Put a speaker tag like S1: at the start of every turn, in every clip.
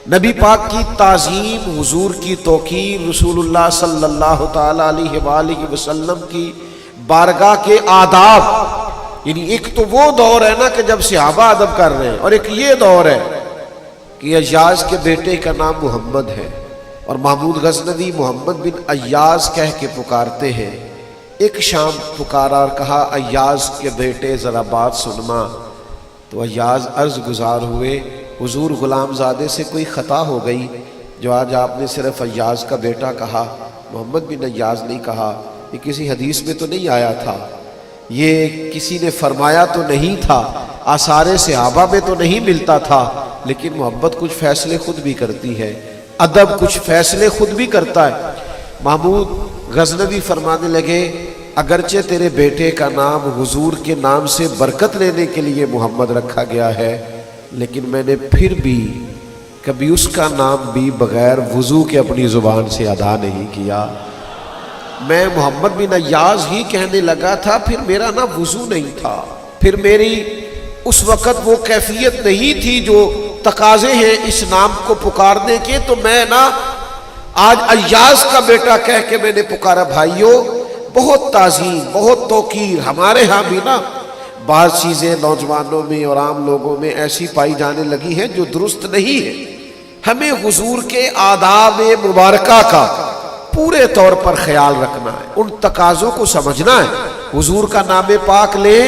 S1: نبی پاک کی تعظیم، حضور کی توقیر، رسول اللہ صلی اللہ تعالی علیہ وآلہ وسلم کی بارگاہ کے آداب، یعنی ایک تو وہ دور ہے نا کہ جب صحابہ ادب کر رہے ہیں، اور ایک یہ دور ہے کہ ایاز کے بیٹے کا نام محمد ہے اور محمود غزنوی محمد بن ایاز کہہ کے پکارتے ہیں۔ ایک شام پکارا اور کہا ایاز کے بیٹے ذرا بات سنما، تو ایاز عرض گزار ہوئے حضور غلام زادے سے کوئی خطا ہو گئی جو آج آپ نے صرف ایاز کا بیٹا کہا، محمد بن ایاز نہیں کہا، یہ کسی حدیث میں تو نہیں آیا تھا، یہ کسی نے فرمایا تو نہیں تھا، آثار صحابہ میں تو نہیں ملتا تھا، لیکن محبت کچھ فیصلے خود بھی کرتی ہے، ادب کچھ فیصلے خود بھی کرتا ہے۔ محمود غزنوی فرمانے لگے اگرچہ تیرے بیٹے کا نام حضور کے نام سے برکت لینے کے لیے محمد رکھا گیا ہے، لیکن میں نے پھر بھی کبھی اس کا نام بھی بغیر وضو کے اپنی زبان سے ادا نہیں کیا۔ میں محمد بن ایاز ہی کہنے لگا تھا، پھر میرا نا وضو نہیں تھا، پھر میری اس وقت وہ کیفیت نہیں تھی جو تقاضے ہیں اس نام کو پکارنے کے، تو میں نا آج ایاز کا بیٹا کہہ کے میں نے پکارا۔ بھائیوں، بہت تعظیم، بہت توقیر ہمارے ہاں بھی نا بعض چیزیں نوجوانوں میں اور عام لوگوں میں ایسی پائی جانے لگی ہیں جو درست نہیں ہے۔ ہمیں حضور کے آداب مبارکہ کا پورے طور پر خیال رکھنا ہے، ان تقاضوں کو سمجھنا ہے۔ حضور کا نام پاک لے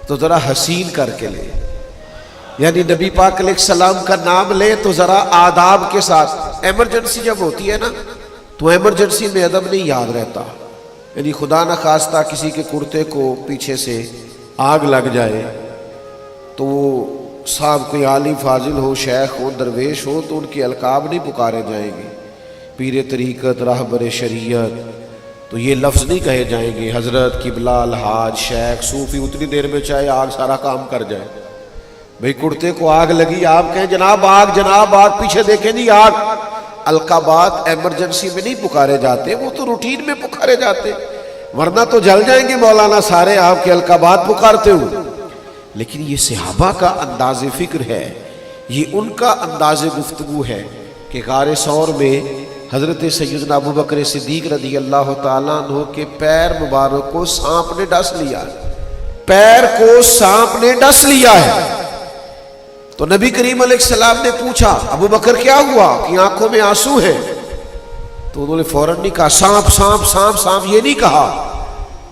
S1: تو ذرا حسین کر کے لے، یعنی نبی پاک علیہ السلام کا نام لے تو ذرا آداب کے ساتھ۔ ایمرجنسی جب ہوتی ہے نا تو ایمرجنسی میں ادب نہیں یاد رہتا، یعنی خدا نہ خواستہ کسی کے کرتے کو پیچھے سے آگ لگ جائے تو صاحب کوئی عالم فاضل ہو، شیخ ہو، درویش ہو، تو ان کے القاب نہیں پکارے جائیں گے، پیر طریقت، راہبر شریعت، تو یہ لفظ نہیں کہے جائیں گے حضرت، قبلہ، الحاج، شیخ، صوفی، اتنی دیر میں چاہے آگ سارا کام کر جائے۔ بھئی کرتے کو آگ لگی، آپ کہیں جناب آگ، جناب آگ، پیچھے دیکھیں جی آگ۔ القابات ایمرجنسی میں نہیں پکارے جاتے، وہ تو روٹین میں پکارے جاتے، ورنہ تو جل جائیں گے مولانا سارے آپ کے القابات پکارتے ہو۔ لیکن یہ صحابہ کا انداز فکر ہے، یہ ان کا انداز گفتگو ہے کہ غار ثور میں حضرت سیدنا ابو بکر صدیق رضی اللہ تعالیٰ عنہ کے پیر مبارک کو سانپ نے ڈس لیا ہے، پیر کو سانپ نے ڈس لیا ہے۔ تو نبی کریم علیہ السلام نے پوچھا ابو بکر کیا ہوا کہ آنکھوں میں آنسو ہیں؟ تو انہوں نے فوراً نہیں کہا سانپ سانپ سانپ سانپ، یہ نہیں کہا،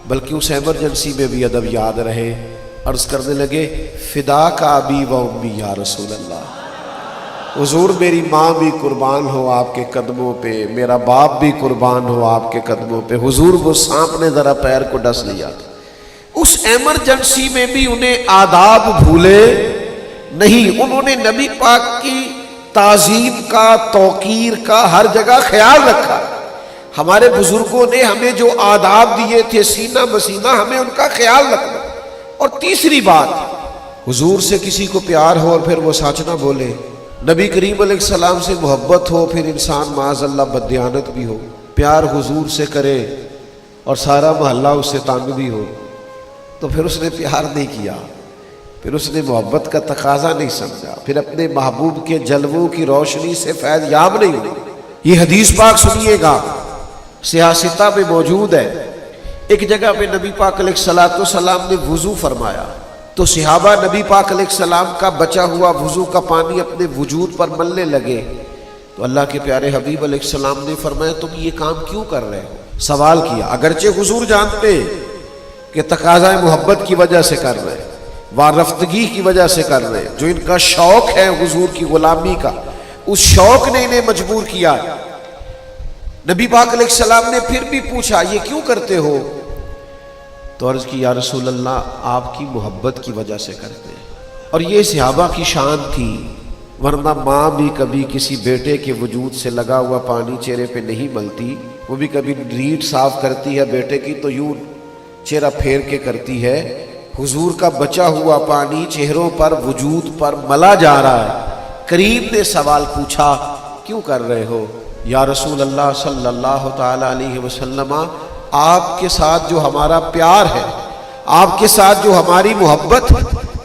S1: بلکہ اس ایمرجنسی میں بھی ادب یاد رہے۔ عرض کرنے لگے فدا کا ابی و امی یا رسول اللہ، حضور میری ماں بھی قربان ہو آپ کے قدموں پہ، میرا باپ بھی قربان ہو آپ کے قدموں پہ۔ حضور وہ سانپ نے ذرا پیر کو ڈس لیا تھا، اس ایمرجنسی میں بھی انہیں آداب بھولے نہیں، انہوں نے نبی پاک کی تعظیم کا، توقیر کا ہر جگہ خیال رکھا۔ ہمارے بزرگوں نے ہمیں جو آداب دیے تھے سینہ بسینہ، ہمیں ان کا خیال رکھنا۔ اور تیسری بات، حضور سے کسی کو پیار ہو اور پھر وہ سچ نہ بولے، نبی کریم علیہ السلام سے محبت ہو پھر انسان معاذ اللہ بددیانت بھی ہو، پیار حضور سے کرے اور سارا محلہ اس سے تنگ بھی ہو، تو پھر اس نے پیار نہیں کیا، پھر اس نے محبت کا تقاضا نہیں سمجھا، پھر اپنے محبوب کے جلووں کی روشنی سے فیض یاب نہیں ہوئی۔ یہ حدیث پاک سنیے گا، سیاستہ میں موجود ہے۔ ایک جگہ پہ نبی پاک علیہ السلام نے وضو فرمایا تو صحابہ نبی پاک علیہ السلام کا بچا ہوا وضو کا پانی اپنے وجود پر ملنے لگے، تو اللہ کے پیارے حبیب علیہ السلام نے فرمایا تم یہ کام کیوں کر رہے ہو؟ سوال کیا، اگرچہ حضور جانتے کہ تقاضۂ محبت کی وجہ سے کر رہے ہیں، وارفتگی کی وجہ سے کر رہے ہیں، جو ان کا شوق ہے حضور کی غلامی کا، اس شوق نے انہیں مجبور کیا۔ نبی پاک علیہ السلام نے پھر بھی پوچھا یہ کیوں کرتے ہو؟ تو عرض کی یا رسول اللہ آپ کی محبت کی وجہ سے کرتے ہیں۔ اور یہ صحابہ کی شان تھی، ورنہ ماں بھی کبھی کسی بیٹے کے وجود سے لگا ہوا پانی چہرے پہ نہیں ملتی، وہ بھی کبھی ریٹ صاف کرتی ہے بیٹے کی تو یوں چہرہ پھیر کے کرتی ہے۔ حضور کا بچا ہوا پانی چہروں پر وجود پر ملا جا رہا ہے۔ قریب نے سوال پوچھا کیوں کر رہے ہو؟ یا رسول اللہ صلی اللہ تعالی علیہ وسلم، آپ کے ساتھ جو ہمارا پیار ہے، آپ کے ساتھ جو ہماری محبت،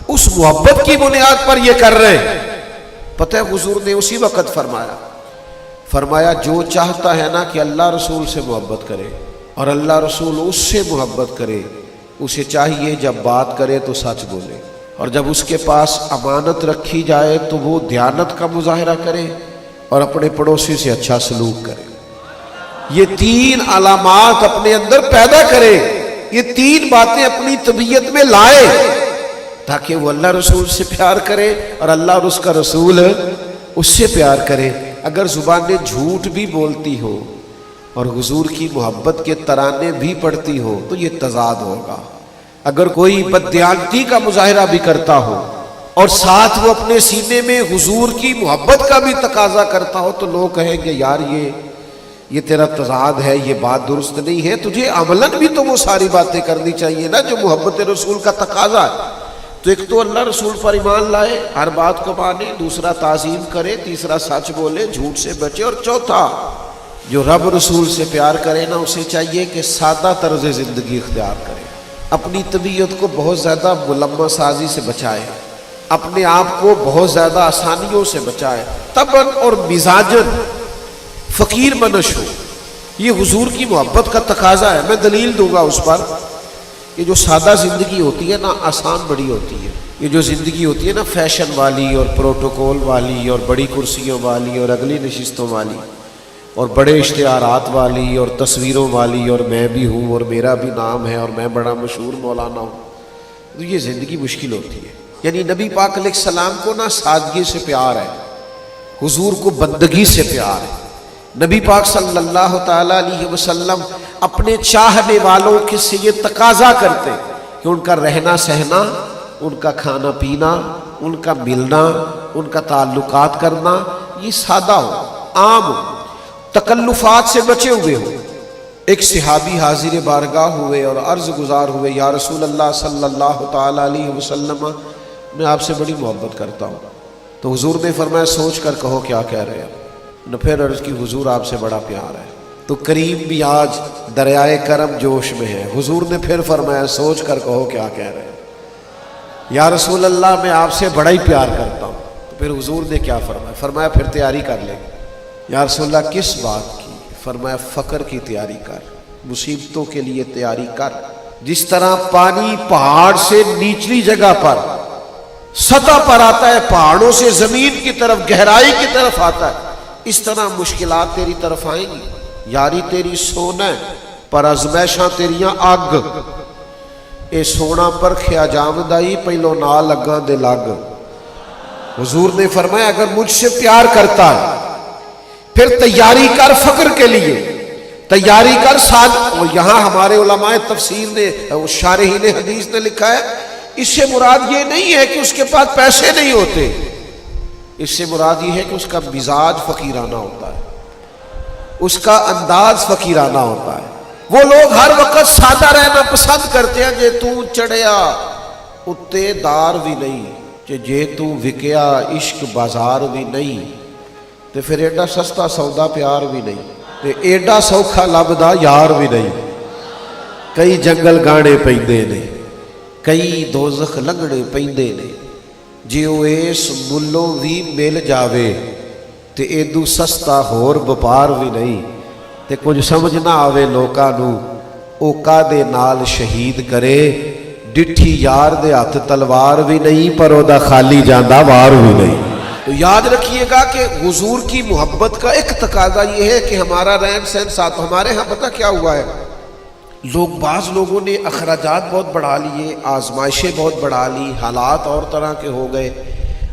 S1: اس محبت کی بنیاد پر یہ کر رہے ہیں۔ پتہ ہے حضور نے اسی وقت فرمایا جو چاہتا ہے نا کہ اللہ رسول سے محبت کرے اور اللہ رسول اس سے محبت کرے، اسے چاہیے جب بات کرے تو سچ بولے، اور جب اس کے پاس امانت رکھی جائے تو وہ دیانت کا مظاہرہ کرے اور اپنے پڑوسی سے اچھا سلوک کرے۔ یہ 3 علامات اپنے اندر پیدا کرے، یہ 3 باتیں اپنی طبیعت میں لائے تاکہ وہ اللہ رسول سے پیار کرے اور اللہ اور اس کا رسول اس سے پیار کرے۔ اگر زبانیں جھوٹ بھی بولتی ہو اور حضور کی محبت کے ترانے بھی پڑھتی ہو تو یہ تضاد ہوگا۔ اگر کوئی بددیانتی کا مظاہرہ بھی کرتا ہو اور ساتھ وہ اپنے سینے میں حضور کی محبت کا بھی تقاضا کرتا ہو تو لوگ کہیں گے یار یہ تیرا تضاد ہے، یہ بات درست نہیں ہے، تجھے عملاً بھی تو وہ ساری باتیں کرنی چاہیے نا جو محبت رسول کا تقاضا ہے۔ تو ایک تو اللہ رسول پر ایمان لائے، ہر بات کو مانے، دوسرا تعظیم کرے، تیسرا سچ بولے، جھوٹ سے بچے، اور چوتھا جو رب رسول سے پیار کرے نا اسے چاہیے کہ سادہ طرز زندگی اختیار کرے، اپنی طبیعت کو بہت زیادہ ملمہ سازی سے بچائے، اپنے آپ کو بہت زیادہ آسانیوں سے بچائے، طبعاً اور مزاجاً فقیر منش ہو۔ یہ حضور کی محبت کا تقاضا ہے۔ میں دلیل دوں گا اس پر کہ جو سادہ زندگی ہوتی ہے نا آسان بڑی ہوتی ہے۔ یہ جو زندگی ہوتی ہے نا فیشن والی اور پروٹوکول والی اور بڑی کرسیوں والی اور اگلی نشستوں والی اور بڑے اشتہارات والی اور تصویروں والی اور میں بھی ہوں اور میرا بھی نام ہے اور میں بڑا مشہور مولانا ہوں، تو یہ زندگی مشکل ہوتی ہے۔ یعنی نبی پاک علیہ السلام کو نا سادگی سے پیار ہے، حضور کو بندگی سے پیار ہے۔ نبی پاک صلی اللہ تعالیٰ علیہ وسلم اپنے چاہنے والوں کے سے یہ تقاضا کرتے کہ ان کا رہنا سہنا، ان کا کھانا پینا، ان کا ملنا، ان کا تعلقات کرنا یہ سادہ ہو، عام ہو، تکلفات سے بچے ہوئے ہو۔ ایک صحابی حاضر بارگاہ ہوئے اور عرض گزار ہوئے، یا رسول اللہ صلی اللہ تعالیٰ علیہ وسلم میں آپ سے بڑی محبت کرتا ہوں۔ تو حضور نے فرمایا سوچ کر کہو کیا کہہ رہے ہیں۔ نہ پھر عرض کی حضور آپ سے بڑا پیار ہے۔ تو کریم بھی آج دریائے کرم جوش میں ہے۔ حضور نے پھر فرمایا سوچ کر کہو کیا کہہ رہے ہیں۔ یا رسول اللہ میں آپ سے بڑا ہی پیار کرتا ہوں۔ تو پھر حضور نے کیا فرمایا پھر تیاری کر لے۔ یا رسول اللہ کس بات کی؟ فرمایا فقر کی تیاری کر، مصیبتوں کے لیے تیاری کر۔ جس طرح پانی پہاڑ سے نیچلی جگہ پر سطح پر آتا ہے، پہاڑوں سے زمین کی طرف گہرائی کی طرف آتا ہے، اس طرح مشکلات تیری طرف آئیں گی۔ یاری تیری سونا ہے پر ازمائشاں تیریاں اگ، اے سونا پر کھیا جامدائی پہلو نہ لگاں دے لگ۔ حضور نے فرمایا اگر مجھ سے پیار کرتا ہے پھر تیاری کر فقر کے لیے، تیاری کر ساتھ۔ اور یہاں ہمارے علماء تفسیر نے، شارحین حدیث نے لکھا ہے اس سے مراد یہ نہیں ہے کہ اس کے پاس پیسے نہیں ہوتے، اس سے مراد یہ ہے کہ اس کا مزاج فقیرانہ ہوتا ہے، اس کا انداز فقیرانہ ہوتا ہے۔ وہ لوگ ہر وقت سادہ رہنا پسند کرتے ہیں، جے تو چڑھیا اتے دار بھی نہیں، جے تو وکیا عشق بازار بھی نہیں، تے پھر ایڈا سستا سودا پیار بھی نہیں، تے ایڈا سوکھا لبدا یار بھی نہیں۔ کئی جنگل گانے پیندے نے، کئی دوزخ لنگڑے پیندے نے، جے او اس ملوں بھی مل جاوے تے ایدو سستا ہور بپار بھی نہیں، تے کچھ سمجھ نہ آوے لوکاں نو اوکا دے نال شہید کرے، ڈٹھی یار دے ہاتھ تلوار بھی نہیں پر او دا خالی جاندہ وار بھی نہیں۔ تو یاد رکھیے گا کہ حضور کی محبت کا ایک تقاضا یہ ہے کہ ہمارا رہن سہن ساتھ۔ ہمارے ہاں پتہ کیا ہوا ہے، بعض لوگوں نے اخراجات بہت بڑھا لیے، آزمائشیں بہت بڑھا لی، حالات اور طرح کے ہو گئے۔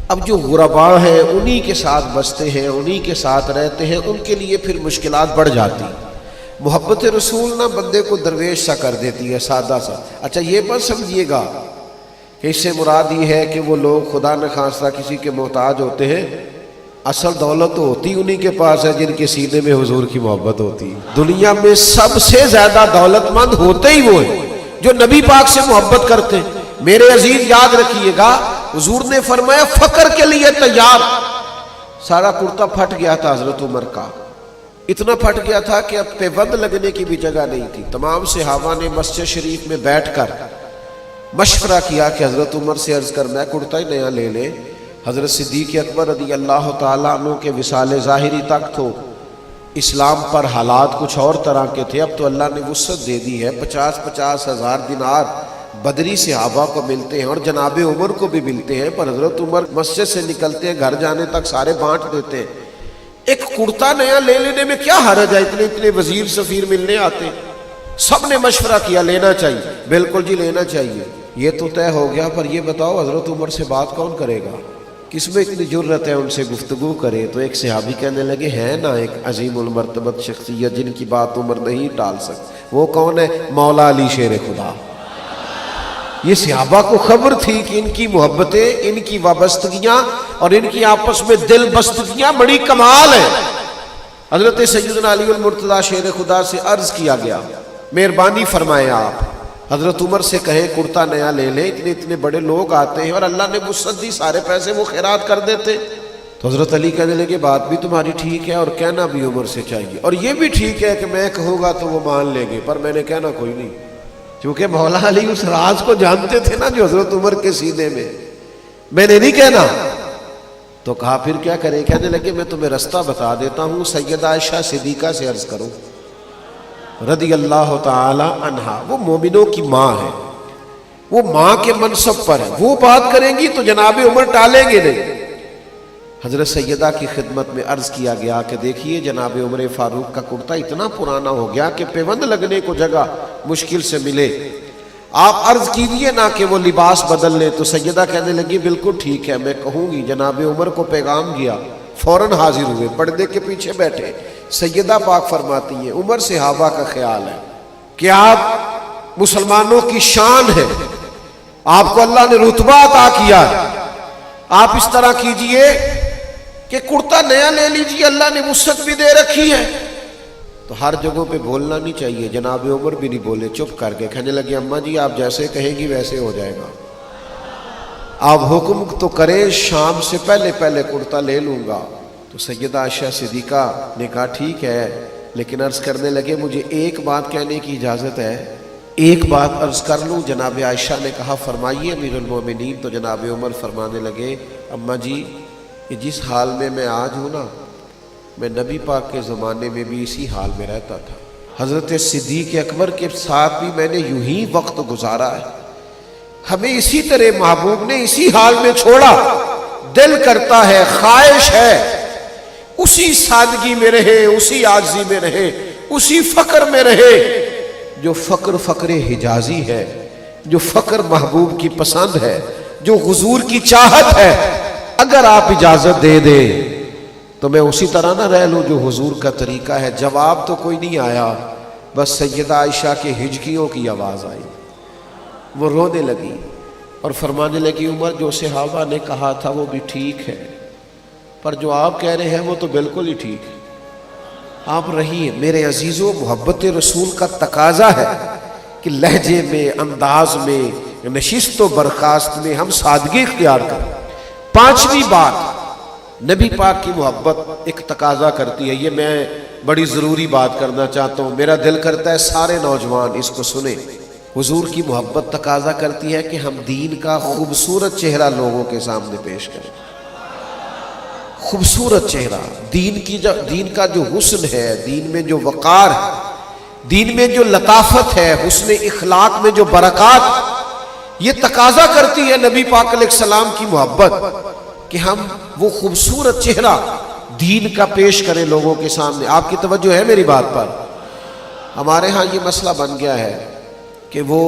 S1: اب جو غرباء ہیں انہی کے ساتھ بستے ہیں، انہی کے ساتھ رہتے ہیں، ان کے لیے پھر مشکلات بڑھ جاتی۔ محبت رسول نہ بندے کو درویش سا کر دیتی ہے، سادہ سا۔ اچھا یہ مت سمجھیے گا کہ اس سے مراد یہ ہے کہ وہ لوگ خدا نخواستہ کسی کے محتاج ہوتے ہیں۔ اصل دولت تو ہوتی انہی کے پاس ہے جن کے سینے میں حضور کی محبت ہوتی ہے۔ دنیا میں سب سے زیادہ دولت مند ہوتے ہی وہ ہیں جو نبی پاک سے محبت کرتے ہیں۔ میرے عزیز یاد رکھیے گا حضور نے فرمایا فقر کے لیے تیار۔ سارا کرتا پھٹ گیا تھا حضرت عمر کا، اتنا پھٹ گیا تھا کہ اب پیبند لگنے کی بھی جگہ نہیں تھی۔ تمام صحابہ نے مسجد شریف میں بیٹھ کر مشورہ کیا کہ حضرت عمر سے عرض کرنا ہے کرتا ہی نیا لے لے۔ حضرت صدیق اکبر رضی اللہ تعالیٰ عنہ کے وصال ظاہری تک تو اسلام پر حالات کچھ اور طرح کے تھے، اب تو اللہ نے وسعت دے دی ہے، 50,000 دینار بدری صحابہ کو ملتے ہیں اور جناب عمر کو بھی ملتے ہیں، پر حضرت عمر مسجد سے نکلتے ہیں گھر جانے تک سارے بانٹ دیتے ہیں۔ ایک کرتا نیا لے لینے میں کیا حرج ہے؟ اتنے وزیر سفیر ملنے آتے ہیں، سب نے مشورہ کیا لینا چاہیے، بالکل جی لینا چاہیے، یہ تو طے ہو گیا، پر یہ بتاؤ حضرت عمر سے بات کون کرے گا؟ کس میں اتنی جرت ہے ان سے گفتگو کرے؟ تو ایک صحابی کہنے لگے ہیں نا ایک عظیم المرتبت شخصیت جن کی بات عمر نہیں ٹال سکتی، وہ کون ہے؟ مولا علی شیر خدا۔ یہ صحابہ کو خبر تھی کہ ان کی محبتیں، ان کی وابستگیاں اور ان کی آپس میں دل بستگیاں بڑی کمال ہیں۔ حضرت سیدنا علی المرتضیٰ شیر خدا سے عرض کیا گیا مہربانی فرمائیں آپ حضرت عمر سے کہیں کرتا نیا لے لیں، اتنے بڑے لوگ آتے ہیں اور اللہ نے وسعت دی، سارے پیسے وہ خیرات کر دیتے۔ تو حضرت علی کہنے لگے بات بھی تمہاری ٹھیک ہے اور کہنا بھی عمر سے چاہیے، اور یہ بھی ٹھیک ہے کہ میں کہوں گا تو وہ مان لیں گے، پر میں نے کہنا کوئی نہیں، کیونکہ مولا علی اس راز کو جانتے تھے نا جو حضرت عمر کے سینے میں نے نہیں کہنا۔ تو کہا پھر کیا کریں؟ کہنے لگے میں تمہیں رستہ بتا دیتا ہوں، سیدہ عائشہ صدیقہ سے عرض کرو رضی اللہ تعالی عنہا، وہ مومنوں کی ماں ہے، وہ ماں کے منصب پر ہے، وہ بات کریں گی تو جناب عمر ٹالیں گے نہیں۔ حضرت سیدہ کی خدمت میں عرض کیا گیا کہ دیکھیے جناب عمر فاروق کا کرتا اتنا پرانا ہو گیا کہ پیوند لگنے کو جگہ مشکل سے ملے، آپ عرض کیجئے نا کہ وہ لباس بدل لے۔ تو سیدہ کہنے لگی بالکل ٹھیک ہے میں کہوں گی۔ جناب عمر کو پیغام گیا، فوراً حاضر ہوئے، پردے کے پیچھے بیٹھے۔ سیدہ پاک فرماتی ہیں عمر صحابہ کا خیال ہے کہ آپ مسلمانوں کی شان ہے، آپ کو اللہ نے رتبہ عطا کیا ہے، آپ اس طرح کیجئے کہ کرتا نیا لے لیجئے، اللہ نے وسعت بھی دے رکھی ہے۔ تو ہر جگہوں پہ بولنا نہیں چاہیے، جناب عمر بھی نہیں بولے، چپ کر کے کہنے لگے اماں جی آپ جیسے کہیں گی ویسے ہو جائے گا، آپ حکم تو کریں شام سے پہلے کرتا لے لوں گا۔ تو سیدہ عائشہ صدیقہ نے کہا ٹھیک ہے، لیکن عرض کرنے لگے مجھے ایک بات کہنے کی اجازت ہے، ایک بات عرض کر لوں؟ جناب عائشہ نے کہا فرمائیے امیر المومنین۔ تو جناب عمر فرمانے لگے اماں جی کہ جس حال میں آج ہوں نا، میں نبی پاک کے زمانے میں بھی اسی حال میں رہتا تھا، حضرت صدیق اکبر کے ساتھ بھی میں نے یوں ہی وقت گزارا ہے، ہمیں اسی طرح محبوب نے اسی حال میں چھوڑا، دل کرتا ہے، خواہش ہے اسی سادگی میں رہے، اسی عاجزی میں رہے، اسی فقر میں رہے جو فقر حجازی ہے، جو فقر محبوب کی پسند ہے، جو حضور کی چاہت ہے۔ اگر آپ اجازت دے دیں تو میں اسی طرح نہ رہ لوں جو حضور کا طریقہ ہے۔ جواب تو کوئی نہیں آیا، بس سیدہ عائشہ کے ہجکیوں کی آواز آئی، وہ رونے لگی اور فرمانے لگی عمر جو صحابہ نے کہا تھا وہ بھی ٹھیک ہے، پر جو آپ کہہ رہے ہیں وہ تو بالکل ہی ٹھیک ہے، آپ رہیے۔ میرے عزیزوں محبت رسول کا تقاضا ہے کہ لہجے میں، انداز میں، نشست و برخاست میں ہم سادگی اختیار کریں۔ پانچویں بات، نبی پاک کی محبت ایک تقاضا کرتی ہے، یہ میں بڑی ضروری بات کرنا چاہتا ہوں، میرا دل کرتا ہے سارے نوجوان اس کو سنیں۔ حضور کی محبت تقاضا کرتی ہے کہ ہم دین کا خوبصورت چہرہ لوگوں کے سامنے پیش کریں، خوبصورت چہرہ، دین کا جو حسن ہے، دین میں جو وقار ہے، دین میں جو لطافت ہے، حسن اخلاق میں جو برکات، یہ تقاضا کرتی ہے نبی پاک علیہ السلام کی محبت کہ ہم وہ خوبصورت چہرہ دین کا پیش کریں لوگوں کے سامنے۔ آپ کی توجہ ہے میری بات پر؟ ہمارے ہاں یہ مسئلہ بن گیا ہے کہ وہ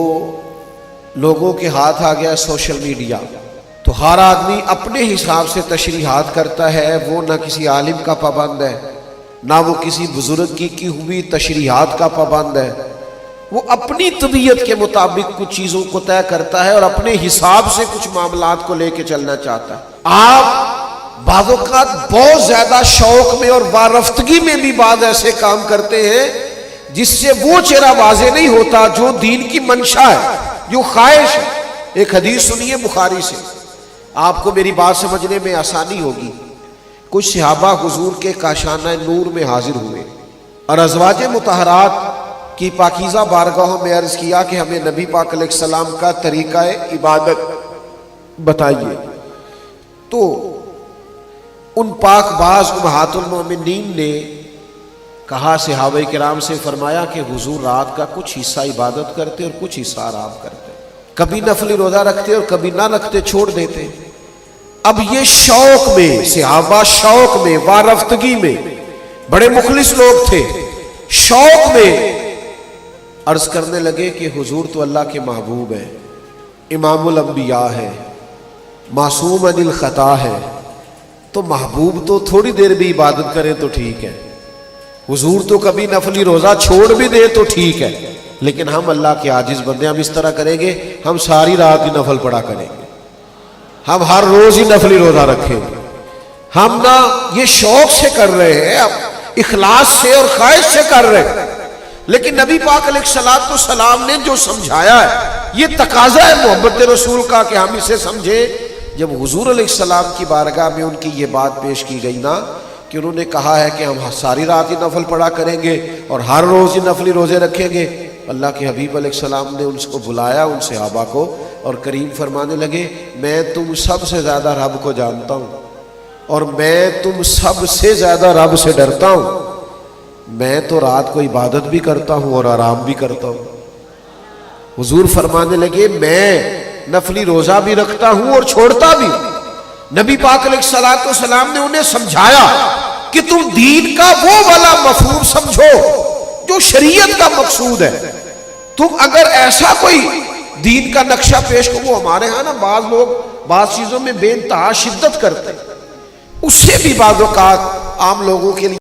S1: لوگوں کے ہاتھ آ گیا سوشل میڈیا، تو ہر آدمی اپنے حساب سے تشریحات کرتا ہے، وہ نہ کسی عالم کا پابند ہے، نہ وہ کسی بزرگ کی ہوئی تشریحات کا پابند ہے، وہ اپنی طبیعت کے مطابق کچھ چیزوں کو طے کرتا ہے اور اپنے حساب سے کچھ معاملات کو لے کے چلنا چاہتا ہے۔ آپ بعض اوقات بہت زیادہ شوق میں اور وارفتگی میں بھی بعض ایسے کام کرتے ہیں جس سے وہ چہرہ واضح نہیں ہوتا جو دین کی منشا ہے، جو خواہش ہے۔ ایک حدیث سنیے بخاری سے، آپ کو میری بات سمجھنے میں آسانی ہوگی۔ کچھ صحابہ حضور کے کاشانہ نور میں حاضر ہوئے اور ازواج مطہرات کی پاکیزہ بارگاہوں میں عرض کیا کہ ہمیں نبی پاک علیہ السلام کا طریقہ عبادت بتائیے۔ تو ان پاک باز امہات المومنین نے کہا صحابہ کرام سے، فرمایا کہ حضور رات کا کچھ حصہ عبادت کرتے اور کچھ حصہ آرام کرتے، کبھی نفلی روزہ رکھتے اور کبھی نہ رکھتے، چھوڑ دیتے۔ اب یہ شوق میں، صحابہ شوق میں، وارفتگی میں، بڑے مخلص لوگ تھے، شوق میں عرض کرنے لگے کہ حضور تو اللہ کے محبوب ہے، امام الانبیاء ہے، معصوم عن الخطا ہے، تو محبوب تو تھوڑی دیر بھی عبادت کریں تو ٹھیک ہے، حضور تو کبھی نفلی روزہ چھوڑ بھی دے تو ٹھیک ہے، لیکن ہم اللہ کے عاجز بندے، ہم اس طرح کریں گے، ہم ساری رات ہی نفل پڑھا کریں گے، ہم ہر روز ہی نفلی روزہ رکھیں گے، ہم نہ یہ شوق سے کر رہے ہیں، اب اخلاص سے اور خواہش سے کر رہے ہیں، لیکن نبی پاک علیہ الصلوۃ والسلام نے جو سمجھایا ہے، یہ تقاضا ہے محبت رسول کا کہ ہم اسے سمجھیں۔ جب حضور علیہ السلام کی بارگاہ میں ان کی یہ بات پیش کی گئی نا کہ انہوں نے کہا ہے کہ ہم ساری رات ہی نفل پڑھا کریں گے اور ہر روز ہی نفلی روزے رکھیں گے، اللہ کے حبیب علیہ السلام نے ان کو بلایا، ان صحابہ کو، اور کریم فرمانے لگے، میں تم سب سے زیادہ رب کو جانتا ہوں اور میں تم سب سے زیادہ رب سے ڈرتا ہوں، میں تو رات کو عبادت بھی کرتا ہوں اور آرام بھی کرتا ہوں۔ حضور فرمانے لگے، میں نفلی روزہ بھی رکھتا ہوں اور چھوڑتا بھی ہوں۔ نبی پاک علیہ الصلوۃ والسلام نے انہیں سمجھایا کہ تم دین کا وہ والا مفہوم سمجھو جو شریعت کا مقصود ہے، تم اگر ایسا کوئی دین کا نقشہ پیش کرو، وہ ہمارے ہاں نا بعض لوگ بعض چیزوں میں بے انتہا شدت کرتے ہیں، اس سے بھی بعض اوقات عام لوگوں کے لیے